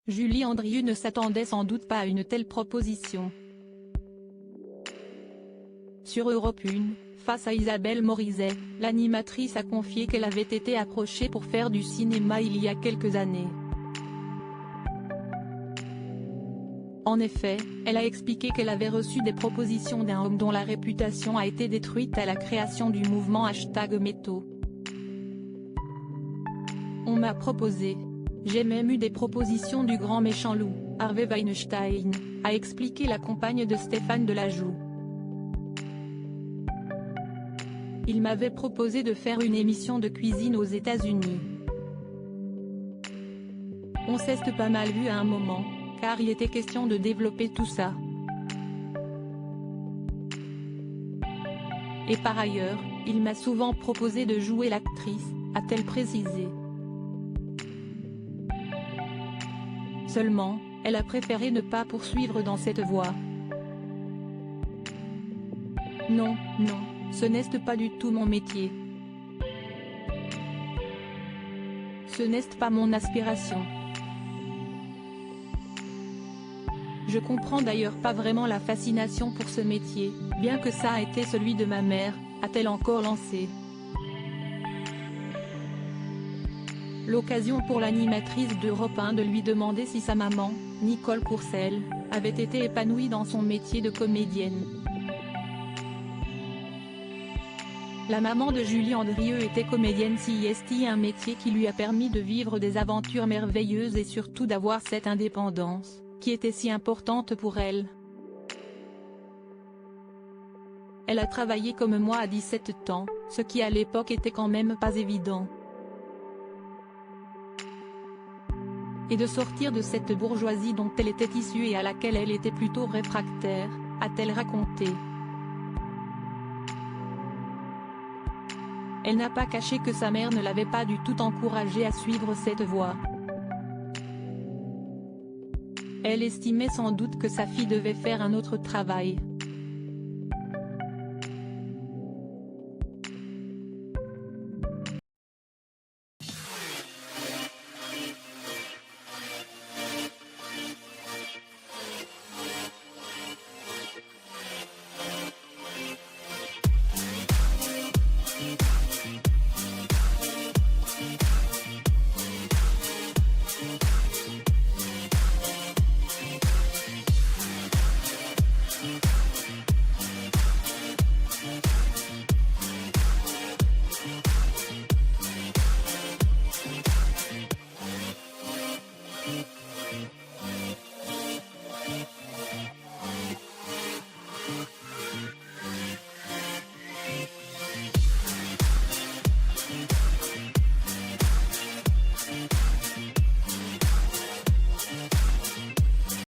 Julie Andrieux ne s'attendait sans doute pas à une telle proposition. Sur Europe 1, face à Isabelle Morizet, l'animatrice a confié qu'elle avait été approchée pour faire du cinéma il y a quelques années. En effet, elle a expliqué qu'elle avait reçu des propositions d'un homme dont la réputation a été détruite à la création du mouvement #MeToo. On m'a proposé. J'ai même eu des propositions du grand méchant loup, Harvey Weinstein, a expliqué la compagne de Stéphane Delajoux. Il m'avait proposé de faire une émission de cuisine aux États-Unis. On s'est pas mal vu à un moment, car il était question de développer tout ça. Et par ailleurs, il m'a souvent proposé de jouer l'actrice, a-t-elle précisé. Seulement, elle a préféré ne pas poursuivre dans cette voie. Non, ce n'est pas du tout mon métier. Ce n'est pas mon aspiration. Je comprends d'ailleurs pas vraiment la fascination pour ce métier, bien que ça a été celui de ma mère, a-t-elle encore lancé. L'occasion pour l'animatrice d'Europe 1 de lui demander si sa maman, Nicole Courcelles, avait été épanouie dans son métier de comédienne. La maman de Julie Andrieux était comédienne, c'est un métier qui lui a permis de vivre des aventures merveilleuses et surtout d'avoir cette indépendance, qui était si importante pour elle. Elle a travaillé comme moi à 17 ans, ce qui à l'époque était quand même pas évident. Et de sortir de cette bourgeoisie dont elle était issue et à laquelle elle était plutôt réfractaire, a-t-elle raconté. Elle n'a pas caché que sa mère ne l'avait pas du tout encouragée à suivre cette voie. Elle estimait sans doute que sa fille devait faire un autre travail.